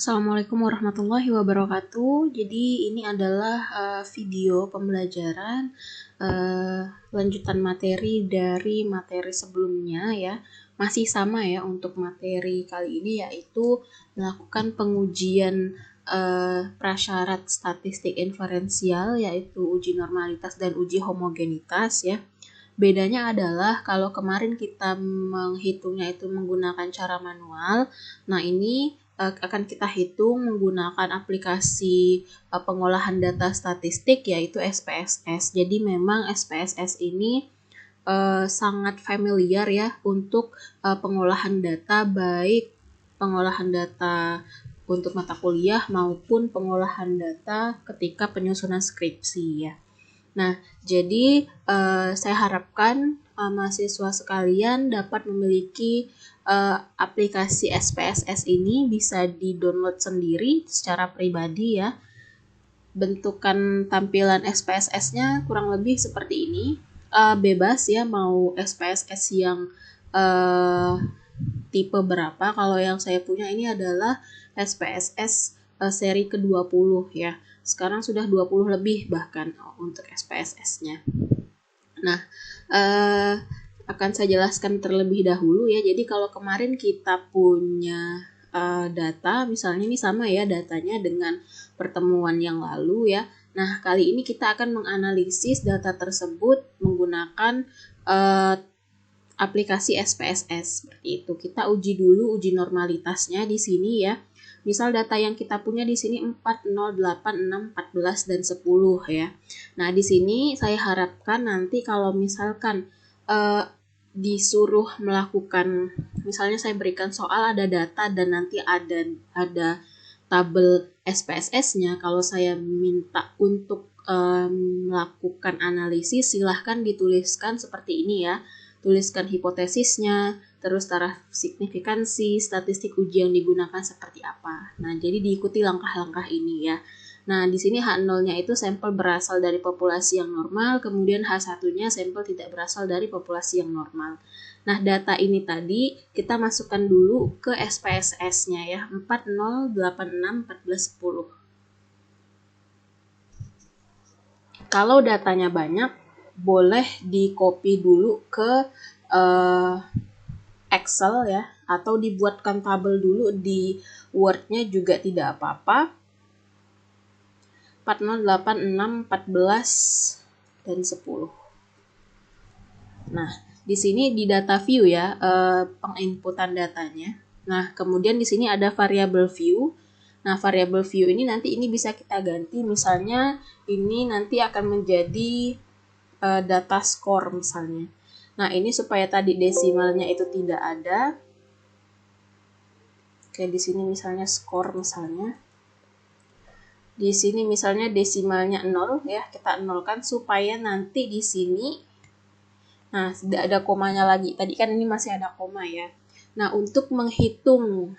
Assalamualaikum warahmatullahi wabarakatuh. Jadi ini adalah video pembelajaran lanjutan materi dari materi sebelumnya ya. Masih sama ya untuk materi kali ini, yaitu melakukan pengujian prasyarat statistik inferensial, yaitu uji normalitas dan uji homogenitas ya. Bedanya adalah kalau kemarin kita menghitungnya itu menggunakan cara manual, nah ini akan kita hitung menggunakan aplikasi pengolahan data statistik, yaitu SPSS. Jadi memang SPSS ini sangat familiar ya untuk pengolahan data, baik pengolahan data untuk mata kuliah maupun pengolahan data ketika penyusunan skripsi ya. Nah, jadi saya harapkan mahasiswa sekalian dapat memiliki aplikasi SPSS ini, bisa di-download sendiri secara pribadi ya. Bentukan tampilan SPSS-nya kurang lebih seperti ini. Bebas ya, mau SPSS yang tipe berapa. Kalau yang saya punya ini adalah SPSS seri ke-20 ya. Sekarang sudah 20 lebih bahkan untuk SPSS-nya. Nah, akan saya jelaskan terlebih dahulu ya. Jadi kalau kemarin kita punya data, misalnya ini sama ya datanya dengan pertemuan yang lalu ya. Nah, kali ini kita akan menganalisis data tersebut menggunakan aplikasi SPSS seperti itu. Kita uji dulu uji normalitasnya di sini ya. Misal data yang kita punya di sini 4, 0, 8, 6, 14 dan 10 ya. Nah, di sini saya harapkan nanti kalau misalkan disuruh melakukan, misalnya saya berikan soal, ada data dan nanti ada tabel SPSS-nya, kalau saya minta untuk melakukan analisis, silahkan dituliskan seperti ini ya. Tuliskan hipotesisnya, terus taraf signifikansi, statistik uji yang digunakan seperti apa. Nah, jadi diikuti langkah-langkah ini ya. Nah, di sini H0-nya itu sampel berasal dari populasi yang normal, kemudian H1-nya sampel tidak berasal dari populasi yang normal. Nah, data ini tadi kita masukkan dulu ke SPSS-nya ya, 4, 0, 8, 6, 14, 10. Kalau datanya banyak, boleh di-copy dulu ke Excel ya, atau dibuatkan tabel dulu di Word-nya juga tidak apa-apa. 4, 0, 8, 6, 14, dan 10. Nah, di sini di data view ya, penginputan datanya. Nah, kemudian di sini ada variable view. Nah, variable view ini nanti ini bisa kita ganti, misalnya ini nanti akan menjadi data score misalnya. Nah, ini supaya tadi desimalnya itu tidak ada. Oke, di sini misalnya score misalnya. Di sini misalnya desimalnya 0 ya, kita nolkan supaya nanti di sini nah tidak ada komanya lagi. Tadi kan ini masih ada koma ya. Nah, untuk menghitung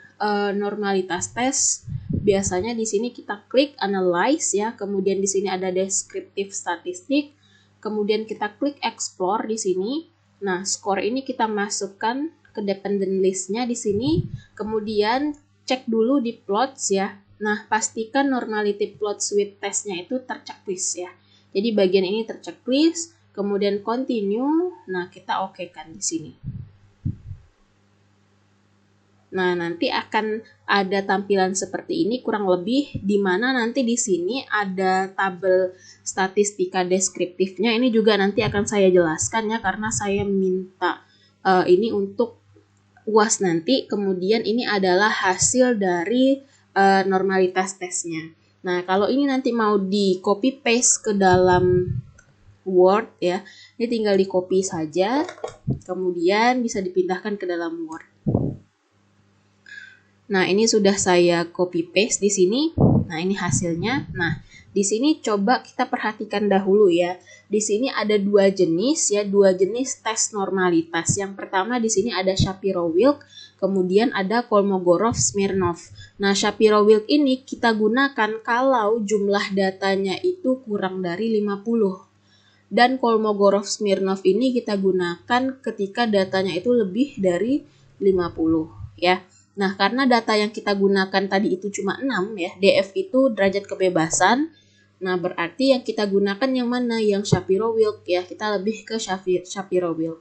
normalitas tes, biasanya di sini kita klik analyze ya, kemudian di sini ada descriptive statistik. Kemudian kita klik explore di sini. Nah, score ini kita masukkan ke dependent list-nya di sini. Kemudian cek dulu di plots ya. Nah, pastikan normality plots with test-nya itu terchecklist ya. Jadi bagian ini terchecklist, kemudian continue. Nah, kita oke-kan di sini. Nah, nanti akan ada tampilan seperti ini kurang lebih, di mana nanti di sini ada tabel statistika deskriptifnya. Ini juga nanti akan saya jelaskan ya, karena saya minta ini untuk UAS nanti. Kemudian ini adalah hasil dari normalitas tesnya. Nah, kalau ini nanti mau di copy paste ke dalam Word ya, ini tinggal di copy saja, kemudian bisa dipindahkan ke dalam Word. Nah, ini sudah saya copy paste di sini. Nah, ini hasilnya. Nah, di sini coba kita perhatikan dahulu ya. Di sini ada dua jenis ya, dua jenis tes normalitas. Yang pertama di sini ada Shapiro-Wilk, kemudian ada Kolmogorov-Smirnov. Nah, Shapiro-Wilk ini kita gunakan kalau jumlah datanya itu kurang dari 50. Dan Kolmogorov-Smirnov ini kita gunakan ketika datanya itu lebih dari 50 ya. Nah, karena data yang kita gunakan tadi itu cuma 6 ya, DF itu derajat kebebasan. Nah, berarti yang kita gunakan yang mana? Yang Shapiro-Wilk ya, kita lebih ke Shapiro-Wilk.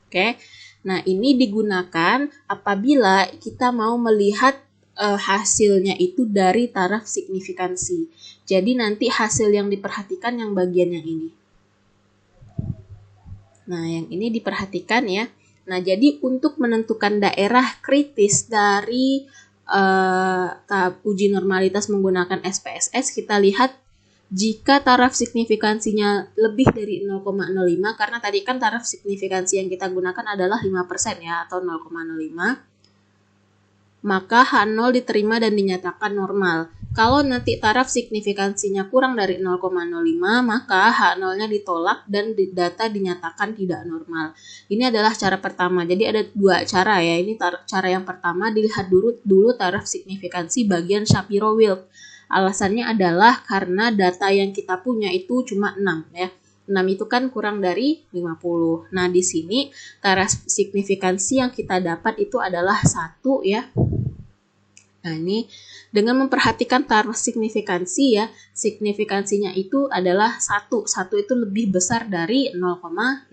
Oke. Nah, ini digunakan apabila kita mau melihat hasilnya itu dari taraf signifikansi. Jadi nanti hasil yang diperhatikan yang bagian yang ini. Nah, yang ini diperhatikan ya. Nah, jadi untuk menentukan daerah kritis dari uji normalitas menggunakan SPSS, kita lihat jika taraf signifikansinya lebih dari 0,05, karena tadi kan taraf signifikansi yang kita gunakan adalah 5% ya, atau 0,05, maka H0 diterima dan dinyatakan normal. Kalau nanti taraf signifikansinya kurang dari 0,05, maka H0-nya ditolak dan data dinyatakan tidak normal. Ini adalah cara pertama. Jadi ada dua cara ya. Ini cara yang pertama, dilihat dulu taraf signifikansi bagian Shapiro-Wilk. Alasannya adalah karena data yang kita punya itu cuma 6 ya. 6 itu kan kurang dari 50. Nah, di sini taraf signifikansi yang kita dapat itu adalah 1 ya. Nah, ini dengan memperhatikan taraf signifikansi ya, signifikansinya itu adalah 1. 1 itu lebih besar dari 0,05.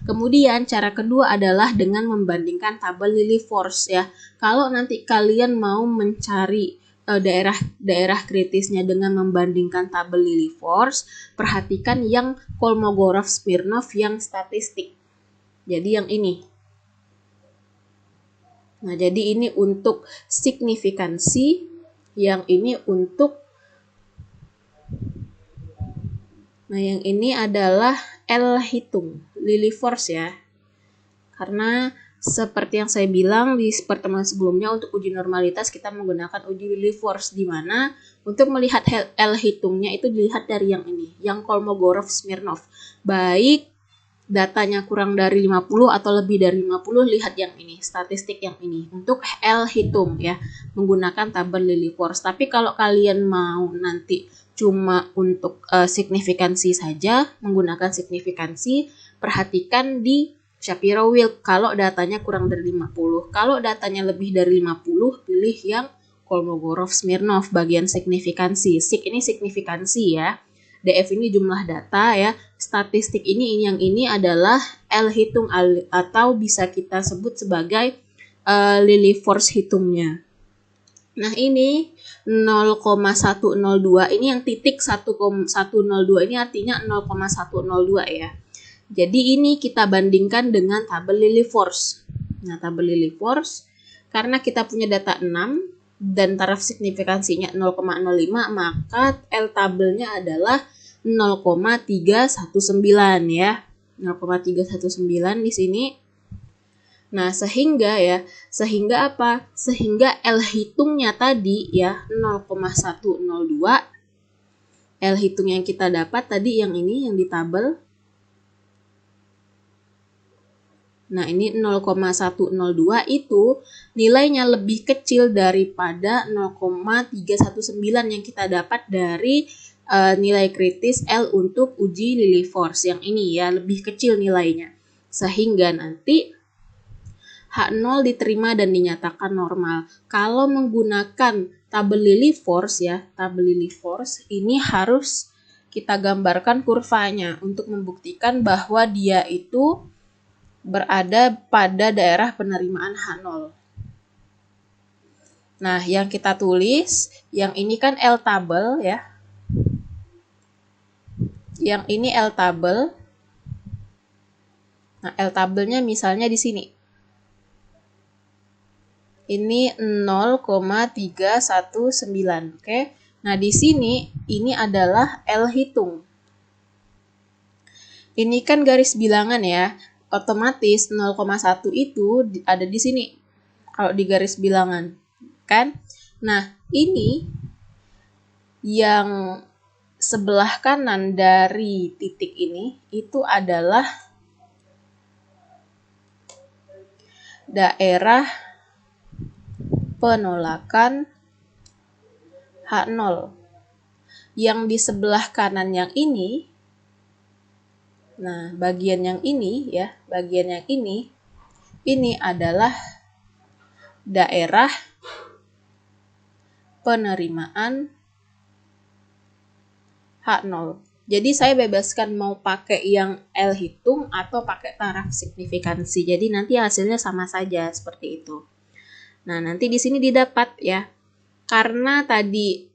Kemudian cara kedua adalah dengan membandingkan tabel Lilliefors ya. Kalau nanti kalian mau mencari daerah kritisnya dengan membandingkan tabel Lilliefors, perhatikan yang Kolmogorov-Smirnov yang statistik. Jadi yang ini. Nah, jadi ini untuk signifikansi, yang ini untuk, nah yang ini adalah L hitung, Lilliefors ya. Karena seperti yang saya bilang di pertemuan sebelumnya, untuk uji normalitas kita menggunakan uji Lilliefors, di mana untuk melihat L hitungnya itu dilihat dari yang ini, yang Kolmogorov-Smirnov. Baik datanya kurang dari 50 atau lebih dari 50, lihat yang ini, statistik yang ini. Untuk L hitung ya, menggunakan tabel Lilliefors. Tapi kalau kalian mau nanti cuma untuk signifikansi saja, menggunakan signifikansi, perhatikan di Shapiro-Wilk kalau datanya kurang dari 50. Kalau datanya lebih dari 50, pilih yang Kolmogorov-Smirnov bagian signifikansi. Sig ini signifikansi ya. DF ini jumlah data ya. Statistik ini yang ini adalah L hitung atau bisa kita sebut sebagai Lilliefors hitungnya. Nah, ini 0,102 ini yang titik 1,102 ini artinya 0,102 ya. Jadi ini kita bandingkan dengan tabel Lilliefors. Nah, tabel Lilliefors karena kita punya data 6 dan taraf signifikansinya 0,05, maka L tabelnya adalah 0,319 ya. 0,319 di sini. Nah, sehingga apa? Sehingga L hitungnya tadi ya 0,102. L hitung yang kita dapat tadi yang ini yang di tabel. Nah, ini 0,102 itu nilainya lebih kecil daripada 0,319 yang kita dapat dari nilai kritis L untuk uji Lilliefors. Yang ini ya, lebih kecil nilainya. Sehingga nanti H0 diterima dan dinyatakan normal. Kalau menggunakan tabel Lilliefors ya, tabel Lilliefors ini harus kita gambarkan kurvanya untuk membuktikan bahwa dia itu berada pada daerah penerimaan H0. Nah, yang kita tulis, yang ini kan L tabel ya. Yang ini L tabel. Nah, L tabelnya misalnya di sini. Ini 0,319, oke. Nah, di sini ini adalah L hitung. Ini kan garis bilangan ya. Otomatis 0,1 itu ada di sini kalau di garis bilangan kan. Nah, ini yang sebelah kanan dari titik ini itu adalah daerah penolakan H0. Yang di sebelah kanan yang ini, nah bagian yang ini ya, bagian yang ini adalah daerah penerimaan H0. Jadi saya bebaskan mau pakai yang L hitung atau pakai taraf signifikansi. Jadi nanti hasilnya sama saja seperti itu. Nah, nanti di sini didapat ya. Karena tadi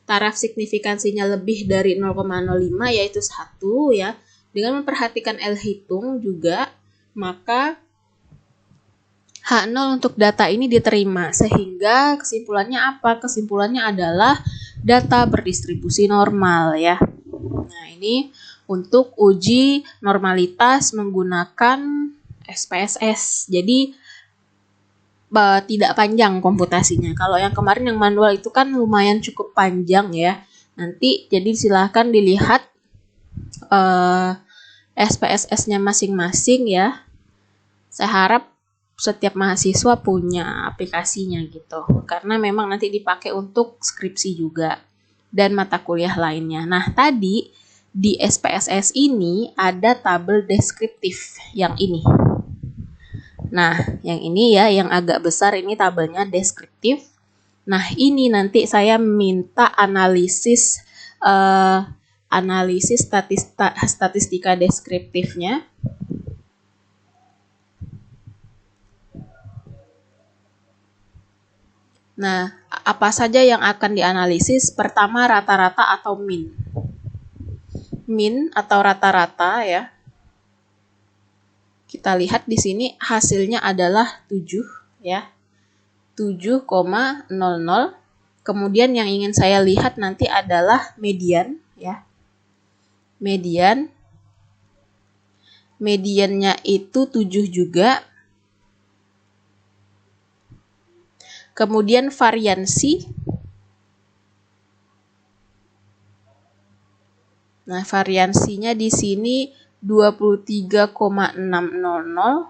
taraf signifikansinya lebih dari 0,05 yaitu 1 ya. Dengan memperhatikan L hitung juga, maka H0 untuk data ini diterima. Sehingga kesimpulannya apa? Kesimpulannya adalah data berdistribusi normal ya. Nah, ini untuk uji normalitas menggunakan SPSS. Jadi tidak panjang komputasinya. Kalau yang kemarin yang manual itu kan lumayan cukup panjang ya. Nanti jadi silahkan dilihat SPSS-nya masing-masing ya. Saya harap setiap mahasiswa punya aplikasinya gitu. Karena memang nanti dipakai untuk skripsi juga dan mata kuliah lainnya. Nah, tadi di SPSS ini ada tabel deskriptif yang ini. Nah, yang ini ya, yang agak besar ini tabelnya deskriptif. Nah, ini nanti saya minta analisis statistika deskriptifnya. Nah, apa saja yang akan dianalisis? Pertama, rata-rata atau min. Min atau rata-rata ya. Kita lihat di sini hasilnya adalah 7 ya. 7,00. Kemudian yang ingin saya lihat nanti adalah median ya. Mediannya itu 7 juga. Kemudian variansi. Nah, variansinya di sini 23,600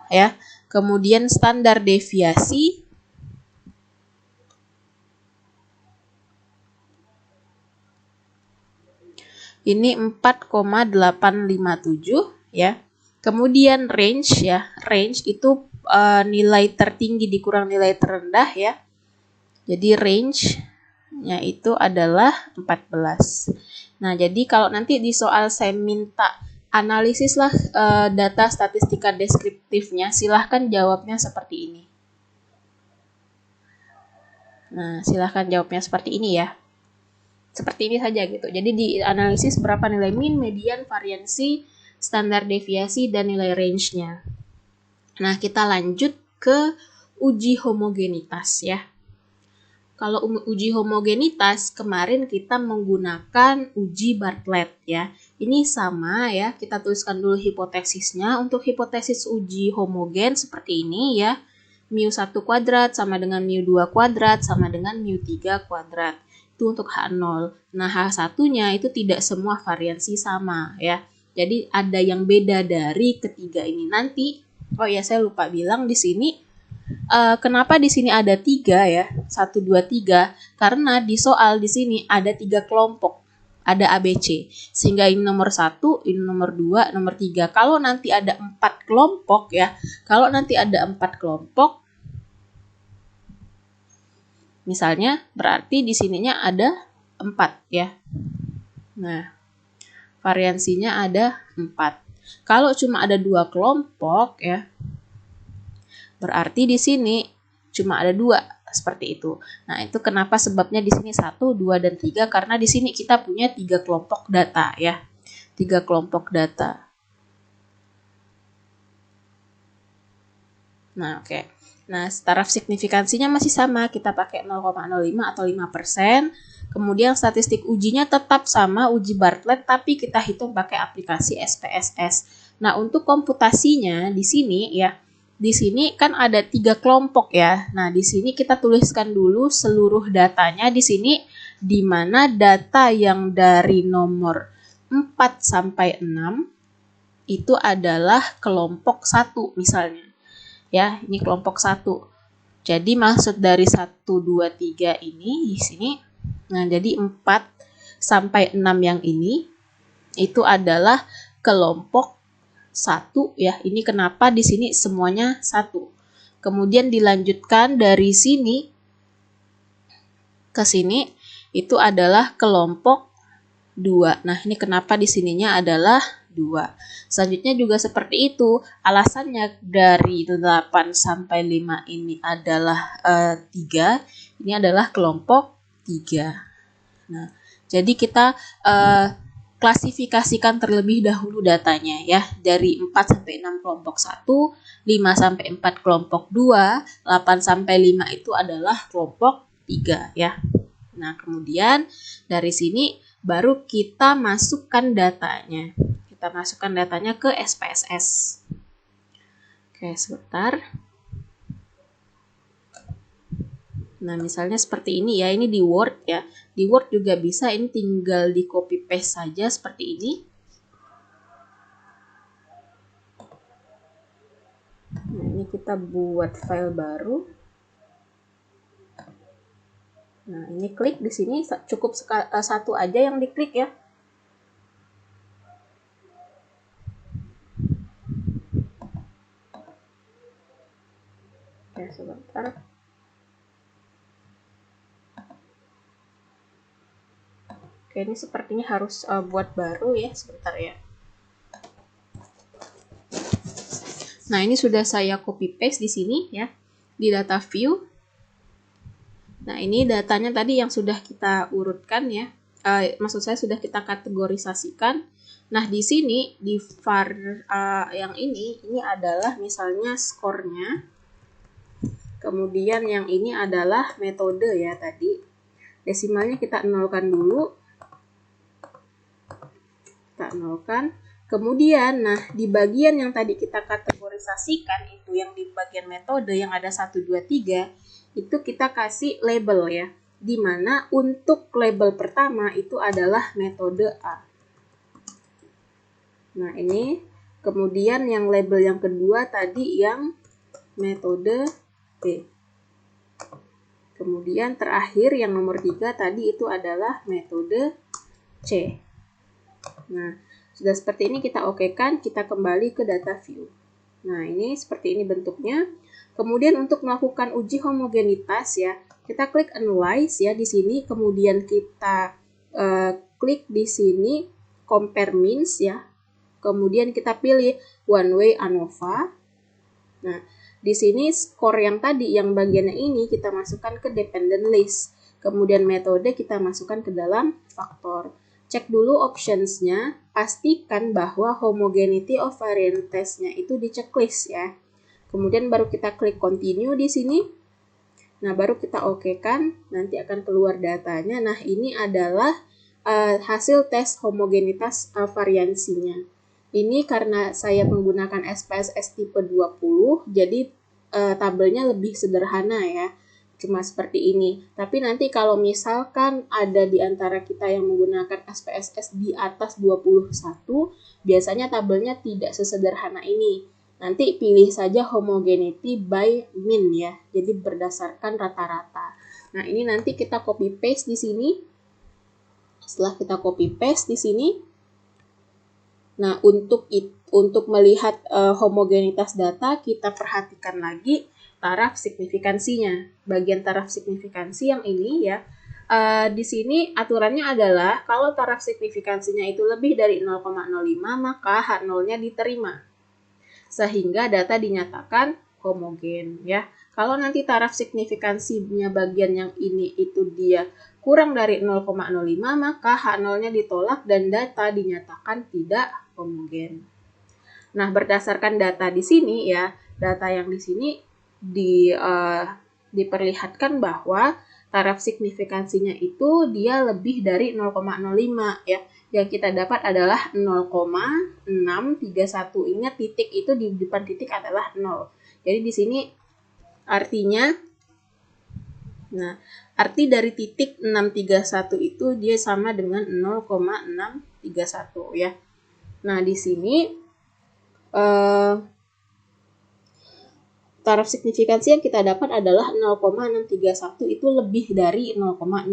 ya. Kemudian standar deviasi ini 4,857 ya. Kemudian range ya. Range itu nilai tertinggi dikurang nilai terendah ya. Jadi range-nya itu adalah 14. Nah, jadi kalau nanti di soal saya minta analisislah data statistika deskriptifnya, silahkan jawabnya seperti ini. Nah, silahkan jawabnya seperti ini ya. Seperti ini saja gitu. Jadi dianalisis berapa nilai min, median, variansi, standar deviasi, dan nilai range-nya. Nah, kita lanjut ke uji homogenitas ya. Kalau uji homogenitas, kemarin kita menggunakan uji Bartlett ya. Ini sama ya, kita tuliskan dulu hipotesisnya. Untuk hipotesis uji homogen seperti ini ya. mu1 kuadrat sama dengan mu2 kuadrat sama dengan mu3 kuadrat. Itu untuk H0. Nah, H1-nya itu tidak semua variansi sama ya. Jadi ada yang beda dari ketiga ini. Nanti, oh ya saya lupa bilang di sini, kenapa di sini ada 3 ya? 1, 2, 3. Karena di soal di sini ada 3 kelompok. Ada ABC. Sehingga ini nomor 1, ini nomor 2, nomor 3. Kalau nanti ada 4 kelompok ya. Kalau nanti ada 4 kelompok, misalnya berarti di sininya ada 4 ya. Nah, variansinya ada 4. Kalau cuma ada 2 kelompok ya, berarti di sini cuma ada 2 seperti itu. Nah, itu kenapa sebabnya di sini 1, 2, dan 3 karena di sini kita punya 3 kelompok data ya. 3 kelompok data. Nah, oke. Nah, taraf signifikansinya masih sama, kita pakai 0,05 atau 5%. Kemudian statistik ujinya tetap sama, uji Bartlett, tapi kita hitung pakai aplikasi SPSS. Nah, untuk komputasinya di sini ya, di sini kan ada 3 kelompok ya. Nah, di sini kita tuliskan dulu seluruh datanya di sini, di mana data yang dari nomor 4 sampai 6 itu adalah kelompok 1 misalnya. Ya, ini kelompok 1. Jadi maksud dari 1, 2, 3 ini di sini. Nah, jadi 4 sampai 6 yang ini itu adalah kelompok 1 ya. Ini kenapa di sini semuanya 1. Kemudian dilanjutkan dari sini ke sini itu adalah kelompok 2. Nah, ini kenapa di sininya adalah 2. Selanjutnya juga seperti itu. Alasannya dari 8 sampai 5 ini adalah 3. Ini adalah kelompok 3. Nah, jadi kita klasifikasikan terlebih dahulu datanya ya. Dari 4 sampai 6 kelompok 1, 5 sampai 4 kelompok 2, 8 sampai 5 itu adalah kelompok 3 ya. Nah, kemudian dari sini baru kita masukkan datanya. Kita masukkan datanya ke SPSS. Oke, sebentar. Nah, misalnya seperti ini ya, ini di Word ya. Di Word juga bisa, ini tinggal di copy paste saja seperti ini. Nah, ini kita buat file baru. Nah, ini klik di sini, cukup satu aja yang diklik ya. Oke, sebentar. Oke, ini sepertinya harus buat baru ya, sebentar ya. Nah, ini sudah saya copy paste di sini ya, di data view. Nah, ini datanya tadi yang sudah kita urutkan ya. Maksud saya sudah kita kategorisasikan. Nah, di sini di var yang ini adalah misalnya skornya. Kemudian yang ini adalah metode ya tadi. Desimalnya kita nolkan dulu. Kita nolkan. Kemudian, nah di bagian yang tadi kita kategorisasikan itu yang di bagian metode yang ada 1, 2, 3 itu kita kasih label ya. Dimana untuk label pertama itu adalah metode A. Nah ini, kemudian yang label yang kedua tadi yang metode B. Kemudian terakhir yang nomor 3 tadi itu adalah metode C. Nah, sudah seperti ini kita okekan, kita kembali ke data view. Nah, ini seperti ini bentuknya. Kemudian untuk melakukan uji homogenitas ya, kita klik analyze ya di sini, kemudian kita klik di sini compare means ya. Kemudian kita pilih one way ANOVA. Nah, di sini skor yang tadi yang bagiannya ini kita masukkan ke dependent list. Kemudian metode kita masukkan ke dalam faktor. Cek dulu options-nya, pastikan bahwa homogeneity of variance test-nya itu di checklist ya. Kemudian baru kita klik continue di sini. Nah, baru kita okekan, nanti akan keluar datanya. Nah, ini adalah hasil tes homogenitas variansinya. Ini karena saya menggunakan SPSS tipe 20, jadi tabelnya lebih sederhana ya. Cuma seperti ini. Tapi nanti kalau misalkan ada di antara kita yang menggunakan SPSS di atas 21, biasanya tabelnya tidak sesederhana ini. Nanti pilih saja homogeneity by mean ya. Jadi berdasarkan rata-rata. Nah, ini nanti kita copy paste di sini. Setelah kita copy paste di sini, nah untuk melihat homogenitas data, kita perhatikan lagi taraf signifikansinya. Bagian taraf signifikansi yang ini ya, di sini aturannya adalah kalau taraf signifikansinya itu lebih dari 0,05 maka H0-nya diterima sehingga data dinyatakan homogen ya. Kalau nanti taraf signifikansinya bagian yang ini itu dia kurang dari 0,05 maka H0-nya ditolak dan data dinyatakan tidak homogen. Nah, berdasarkan data di sini ya, data yang di sini diperlihatkan bahwa taraf signifikansinya itu dia lebih dari 0,05 ya. Yang kita dapat adalah 0,631. Ingat titik itu di depan titik adalah 0. Jadi di sini artinya, nah arti dari titik 631 itu dia sama dengan 0,631 ya. Nah di sini taraf signifikansi yang kita dapat adalah 0,631 itu lebih dari 0,05.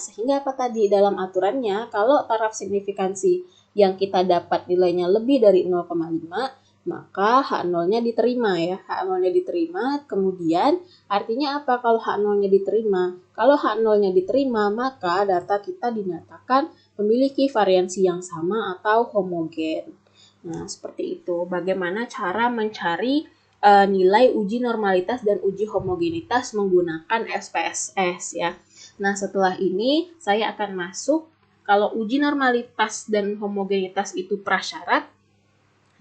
Sehingga apa tadi dalam aturannya, kalau taraf signifikansi yang kita dapat nilainya lebih dari 0,5, maka H0-nya diterima ya. H0-nya diterima, kemudian artinya apa kalau H0-nya diterima? Kalau H0-nya diterima, maka data kita dinyatakan memiliki variansi yang sama atau homogen. Nah, seperti itu. Bagaimana cara mencari nilai uji normalitas dan uji homogenitas menggunakan SPSS ya. Nah, setelah ini saya akan masuk kalau uji normalitas dan homogenitas itu prasyarat.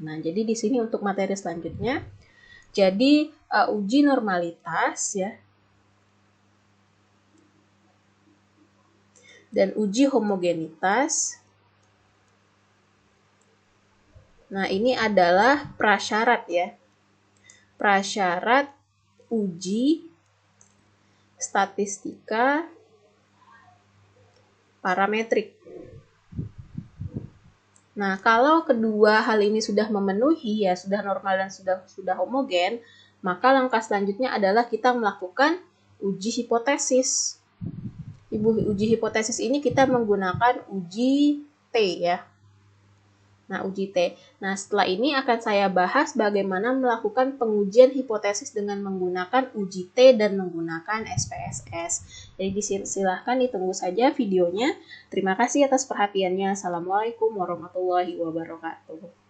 Nah, jadi di sini untuk materi selanjutnya, jadi uji normalitas ya dan uji homogenitas. Nah, ini adalah prasyarat ya. Prasyarat uji statistika parametrik. Nah, kalau kedua hal ini sudah memenuhi, ya sudah normal dan sudah homogen, maka langkah selanjutnya adalah kita melakukan uji hipotesis. Uji hipotesis ini kita menggunakan uji T ya. Nah, uji T. Nah, setelah ini akan saya bahas bagaimana melakukan pengujian hipotesis dengan menggunakan uji T dan menggunakan SPSS. Jadi silahkan ditunggu saja videonya. Terima kasih atas perhatiannya. Assalamualaikum warahmatullahi wabarakatuh.